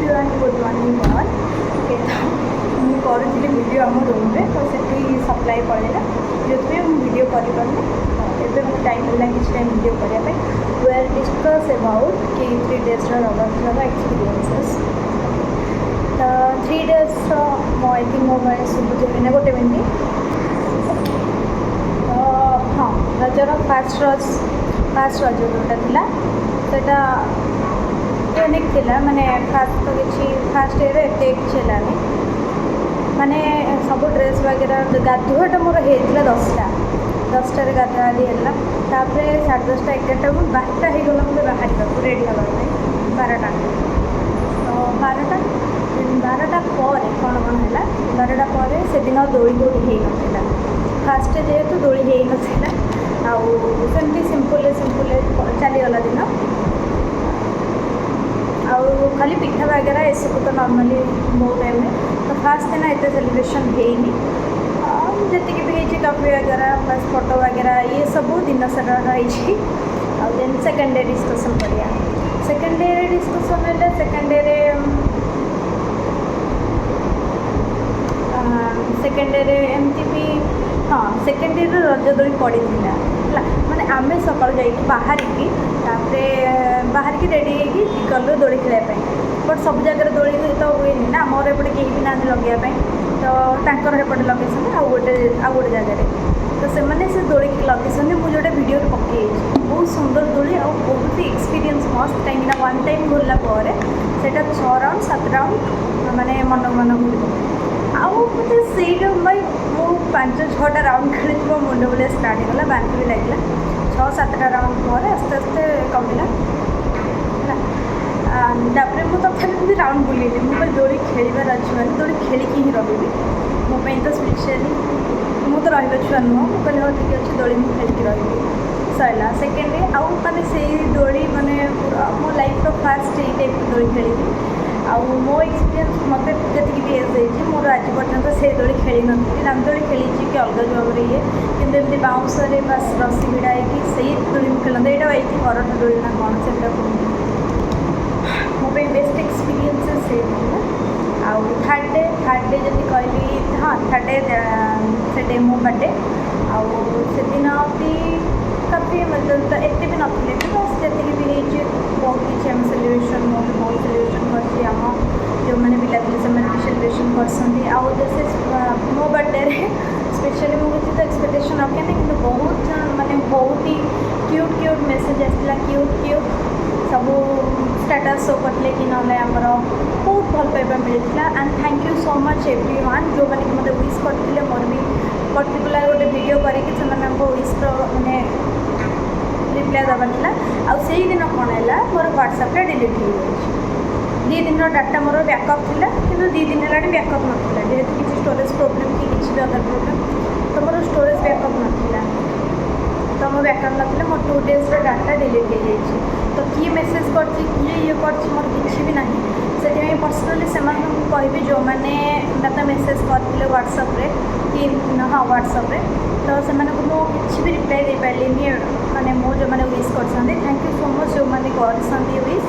Everyone good morning all. Okay तो मुझे करुँगी वीडियो आम रूम में तो से सप्लाई पड़ेगा जो वीडियो करें तो मतलब टाइम मिलना किसी टाइम वीडियो करने वेल डिस्कस अबाउट कि 3 days रबर एक्सपीरियंसेस। तो 3 days मो आई थिंक मो भाई शुभुजे ना गोटे मिनिट। तो हाँ रजर फास्ट रज जोटा था सेटा यूनिक थिला माने फास्ट तो किसी फास्ट ईयर एत किसी है माने सब ड्रेस वगैरह गाधुआटा मोर होता 10टार गाधुआधी है तापर 10:30 11टा 12टा हो गला मतलब बाहर रेडी हाँ 12टा तो 12टा पर कौन कौन है 12टा पर से दिन दोली कौटी हो ना फास्ट जेहेतु दोली हो ना आमती सिंपल चलीगला दिन आउ खाली पिठा वगैरह ये सब तो नॉर्मली मो टाइम में तो फास्ट दिन एत सेलिब्रेशन होनी जी भी होती कॉफी वगैरह बस फोटो वगैरह ये सब दिन सारा रही देन सेकेंड डे डिस्कसन करिया सेकेंड डे डिस्कसन है सेकेंड डे एमती भी हाँ सेकेंड डे रज दोली पड़ी है माने आमे सकाल जा बाहर की बाहर की रेडी गलु दोली खेलने बट सब जगह दोली तो हुए ना मोर एपटे कहीं भी ना लगे तो तांकर एपटे लगे आउ गोटे जगह तो से दोली लगे मुझे वीडियो पकई बहुत सुंदर दोली और बहुत ही एक्सपीरियंस मस्त कहीं 1 टाइम घूरला से 6 राउंड 7 राउंड माने मन मन घूर आउ मत से भाई मु 5-6टा राउंड खेली मुंड बुले स्टार्ट होगा बांति भी लगे 6-7टा राउंड पर आस्ते आस्ते कमिला तापर मुझे तथा राउंड बुले मुझे दोली खेलार अच्छे मैंने दोली खेलिकी ही रही मोपाई तो स्पेशली मुझे तो रही छुआ नुह मुझे हाँ ठीक अच्छे दोली मुझे खेलिकी रही सरला सेकेंड डे आउ मैंने से दोली मैंने मो लाइफ फास्ट ये टाइप दोली खेली आउ मो एक्सपीरियंस मत जी एज होती मोर आज पर्यटन से दोली खेली नी राम दोली खेली कि अलग जो ये कि एमती बाउंसरे बस रसी भिड़ा से दोली खेलते यहाँ ये करट दोली ना कौन से मो बेस्ट एक्सपीरियंसेस आउ थर्ड डे जब कहली हाँ थर्ड डे से मो बर्थडे आउ से दिन भी काफ़ी मतलब एत भी नथिले भी बस जी भी होती बहुत किसी आम सेलिब्रेशन बहुत सेलिब्रेशन कर जो मैंने पिला थे से भी सेलिब्रेशन कर आउ जैसे मो बर्थडे स्पेशली मुझे तो एक्सपेक्टेशन रखे ना कि बहुत माने बहुत ही क्यूट मेसेज आसला क्यूट सब स्टेटस शो करते कि ना आमर बहुत भल पाइबा मिलता and thank you so much everyone जो मैंने मतलब विश करते मोर भी पर्टिकुलर गोटे वीडियो करके विश मैंने रिप्लाई देवार था से दिन कौन है मोर व्हाट्सएप डिलीट हो गई 2 दिन डाटा मोर बैकअप थी कि 2 दिन है बैकअप नाला जेहेतु किसी स्टोरेज प्रोब्लेम कि किसी भी अदर प्रोब्लेम तो मोर स्टोरेज बैकअप नाला तो मो बैकअप ना मोर 2 days डाटा डिलीट हो जाए तो किए मेसेज कर ये कर मोर किसी भी ना से पर्सनाली से कहि जो मैंने मत मेसेज करते व्हाट्सएप कि हाँ व्हाट्सएप तो से किसी भी रिप्लाई दे पारे माने मो जो मैंने विश कर थैंक यू सो मच जो मैंने कर विश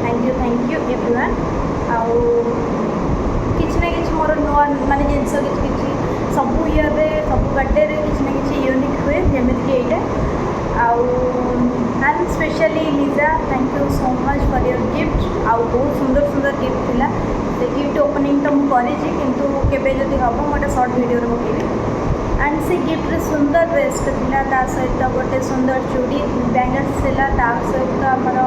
थैंक यू एवरीवन आउ किसी ना कि मोर नुआ माने जिनस कि सब ईयर सब बर्थडे किसी ना कि यूनिक हुए जमीक यहाँ आउ and specially Liza thank you so much for your gift आउ बहुत सुंदर सुंदर गिफ्ट थिला से गिफ्ट ओपनिंग तो मुझे किंतु केबे जदि हम गोटे शॉर्ट वीडियो पकेबी एंड से गिफ्ट सुंदर ड्रेस था सहित गोटे सुंदर चूड़ी बैंगल्स था सहित आमर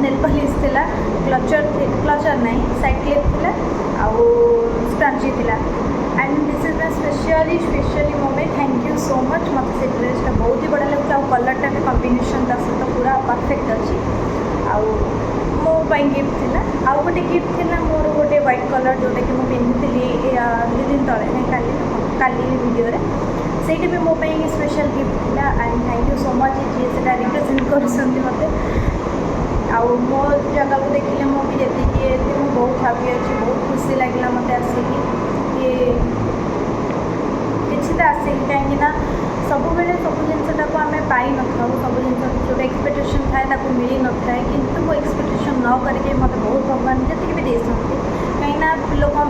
नेल पॉलिश था क्लचर नहीं साइड क्लिप थी आउ स्क्रंची थी and this is my specially moment thank you so much मत से ड्रेसटा बहुत ही बढ़िया लगे आउ कलरटा भी कॉम्बिनेशन सहित पूरा परफेक्ट अच्छी आउ मो गिफ्ट थी आउ गोटे गिफ्ट थी मोर गोटे व्हाइट कलर जोटा कि मुझे पिंधि 2 दिन तले काली वीडियो से भी मो स्पेशल गिफ्ट थी and thank you so much जी से रिप्रेजेंट कर आउ मो जगह को देखिले मुझे जी बहुत हैप्पी अच्छी बहुत खुशी लगे मत आसिक किसी तो आसिक कहीं सब बेले सब जिनटा को आम पाई न था सब जिन जो एक्सपेक्टेशन थाए मिल न था कि वो एक्सपेक्टेशन न करके मत बहुत भगवान जी भी देते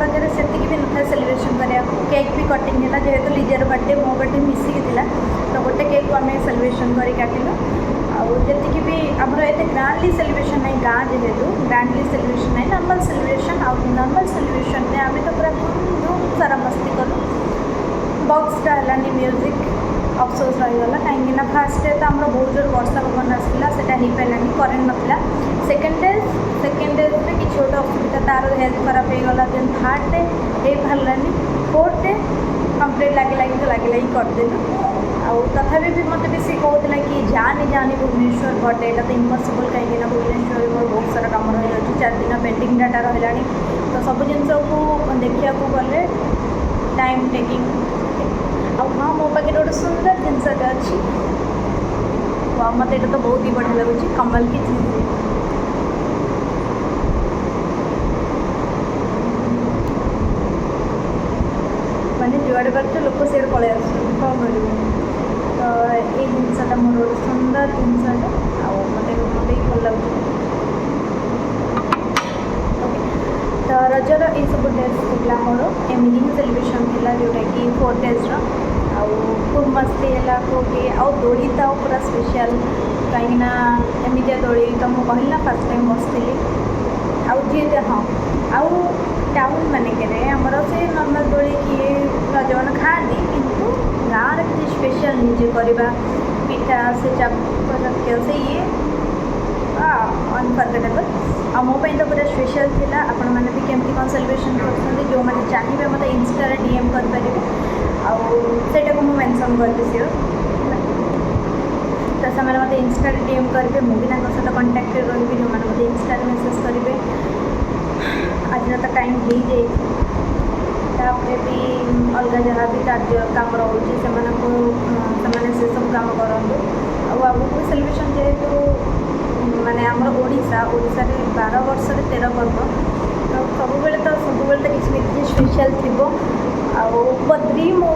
पाखे से भी न था सेलिब्रेशन करा केक भी कटिंग है जेहेतु लिजार बर्थडे मो बर्थडे मिसिकी था तो गोटे केक को आम सेलिब्रेशन कर काटिलु आती भी आमर एत ग्रांडली सेलिब्रेशन ना गाँ जेहेतु ग्रांडली सेलिब्रेशन ना नॉर्मल सेलिब्रेशन आउ नॉर्मल सेलिब्रेशन में आम तो पूरा धूम सारा मस्ती कलु बॉक्सटा है म्यूजिक अफसोस रहीगला कहीं फास्ट डे तो आम बहुत जोर वर्षा पवन आसाला से हो पारानी करेन्ट नाला सेकेंड डे में किसी गोटे असुविधा तार हेल्थ खराब हो गला देन थर्ड डे हो पारानी फोर्थ डे कंप्लीट लगे करदेलु आउ तथापि भी मत भी सी कहला कि जानी भुवनेश्वर बर्थडे तो इम्पॉसिबल कहीं भुवनेश्वर मोर बहुत सारा कम रही 4 दिन पेंडिंग डाटा रहा तो सब जिन को देखा गले टाइम टेकिंग हाँ मो पाखे गोटे सुंदर जिनसटे अच्छी मत ये तो बहुत ही बढ़िया लगुच कमल की चीज माने जुआड़े पार्थ लोक से पलि आस कौन कर तो ये जिनसटा मोर गोटे सुंदर जिनसटे मत भल लगे तो रजर ये सब डेज थी मोर एमिनिंग सेलिब्रेशन थी जोटा कि 4 डेज खूब मस्ती है कौटी आउ दोड़ी तो पूरा स्पेशल कहीं एमतिया दोड़ी तो मुझे कहली फर्स्ट टाइम बसती आउ जी हाँ आउ टाउन मानक आमर से नॉर्मल दोड़ी किए रज मान खाती किंतु गाँव में किसी स्पेशल निजे करवा पिठा से चाक्य से ये अनफर्गेटेबल आ मोपाई तो पूरा स्पेशल थी आपण मैंने भी केमती कौन सेलिब्रेशन कर जो मैंने चाहिए मतलब इंस्टा डीएम करेंगे आईटा को मुझे मेनसन करती सियोर तो से मत इंस्टा डीएम करेंगे मुझे सहित कंटाक्ट रही जो मैंने मतलब इंस्टा मेसेज करेंगे आज तो टाइम हो जाए भी अलग जहाँ भी कार्य कम रोचे से सब कम करूँ आगे सेलिब्रेशन जेहेतु माने आमर ओडिशा रे 12 वर्ष 13 पर्व तो सब किसी स्पेशल थी बद्री मो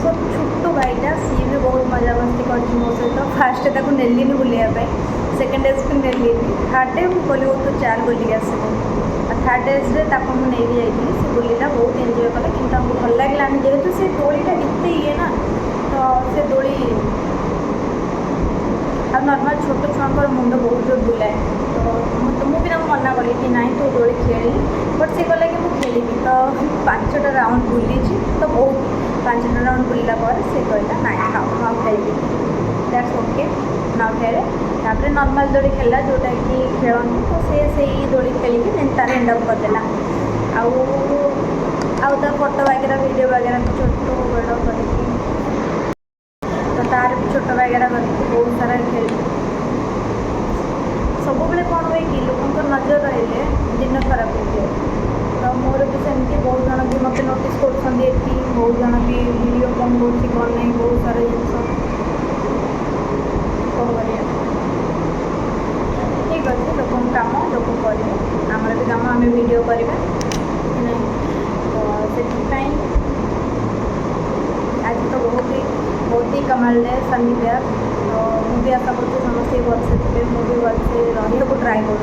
छोटू भाईटा सी भी बहुत मजा मस्ती कर मो सहित फास्ट ताको नेली बुलाइबा सेकेंड डेज को नेली थर्ड डे मुझे तो चाल बुलिक आसो थर्ड डेज मुझे नहीं जाइए सी बुलिला बहुत एंजॉय कला कि भल लगे जेहेतु से दोलीटा एत ये ना तो से दोली आ नॉर्मल छोट छुआ मुंड बहुत जोर बुलाए तो मुझे मना कली कि ना तू दोली खेली बट सी कहला कि मुझे खेली तो 5टा राउंड बुली तो बहुत 5टा राउंड बुलला से कहला ना हाँ खेली दैट्स ओके ना खेले तापर नॉर्मल दोली खेला जोटा कि खेलती तो से दोली खेलिकी देन तार एंड अप करदेला आउ फोटो वगैरह वीडियो वगैरह छोट बड़ कर तो तार भी छोट वगैरह करके बहुत सारा खेल सब बेले कौन हुए कि लोक नजर रही दिन खराब हो जाए तो मोर भी सेमती बहुत जन भी मत नोटिस कर बहुत जन भी वीडियो कौन कौन नहीं बहुत सारा जिन कौन कर ठीक अच्छे लोक कम लोक करेंगे आमर भी कम आम वीडियो करवा तो से आज तो बहुत ही कमाल है सनी प्यार तो मुझे आशा कर समस्त भलसे थे मुझे भलसे रहा को ट्राए कर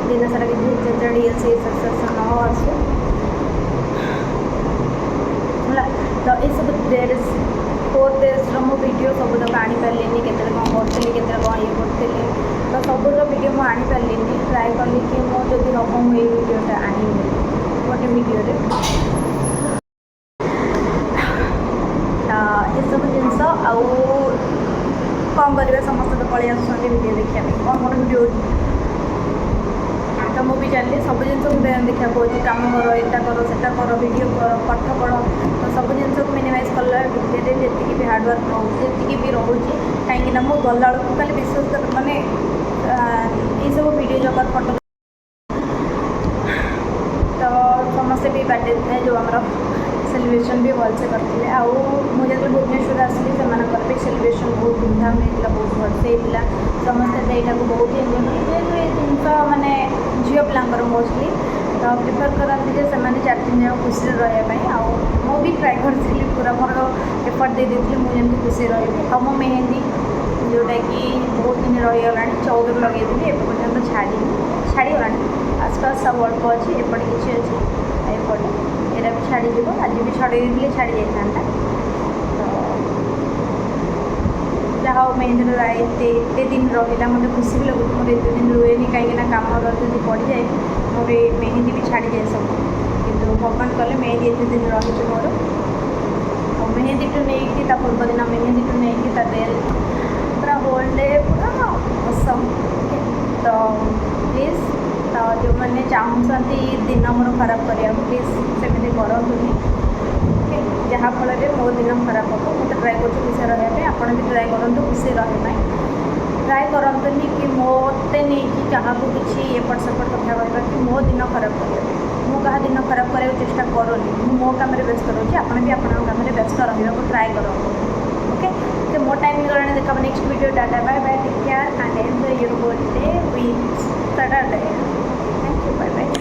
दिन सारा कि चढ़ी आसे सक्सेस न आसू है तो ये सब डेज 4 डेज मो वीडियो सब तक आनी पारे के कौन करी के कौन ये करी तो सब वीडियो मुझे आनी पारे ट्राए कली कि मुझे हम मुझे वीडियोटा आनी गोटे वीडियो सब जिनस आउ कौन कर समस्त तो पलि आस वीडियो देखा कौन कौन वीडियो तो मुझे चलिए सब जिन देखा कौन कम कर एटा कर वीडियो कर पाठ पढ़ तो सब जिन को मिनिमाइज कला भितर जी भी हार्डवर्क रोचे जी भी रोचे कहीं मुझे गला बेलू खाली विश्वास कर मानने ये सब वीडियो जगत फोटो तो समस्ते भी बर्थडे जो आम सेलिब्रेशन भी भलसे करते आउ मुझे जो भुवनेश्वर आसली से सेलिब्रेशन बहुत धूमधाम होता बहुत भलसे होता समस्ते यहाँ को बहुत एंजॉय जेहतु ये जिनस मानने झील पिलांर मोस्टली तो प्रिफर करती है से 4 दिन खुशी रही मु भी ट्राए करी पूरा मोर एफर्ट दे देती मुझे खुशी रही और मो मेहंदी जोटा कि बहुत दिन रहीगला 14 लगे एपर्तंत छाड़गला आसपास सब अल्प अच्छी एपटे किसी अच्छी एपटे यहाँ भी छाड़ आज भी छड़े छाड़ी जाता तो जहाँ मेहंदी राय एत दिन रहा मतलब खुशी भी लगुच मोर एत दिन रुए कहीं कम जब पड़ जाए मोर मेहंदी भी छाड़ी जाए सब कि भगवान कले मेहंदी एत दिन रही मोर और मेहंदी टू नहीं पूर्व दिन मेहंदी टू नहीं डे पूरा होल डे पूरा असम तो प्लीज तो जो मैंने चाहते दिन मोर खराब करा प्लीज सेमती करतुनि जहाँफल मो दिन खराब हम मुझे ट्राए कर खुशी रहा आप भी ट्राए करूँ खुशी रहा ट्राए करतुनि कि मत नहीं क्या किसी एपट सेपट कथा कहवा कि मो दिन खराब करें मुझे दिन खराब कराया चेष्टा करूनी मो काम व्यस्त रोचे आप भी आप काम व्यस्त रहा ट्राए करूँ ओके तो मो टाइम गला देखा next video tata bye bye take care and enjoy your whole day with Saturday thank you bye bye.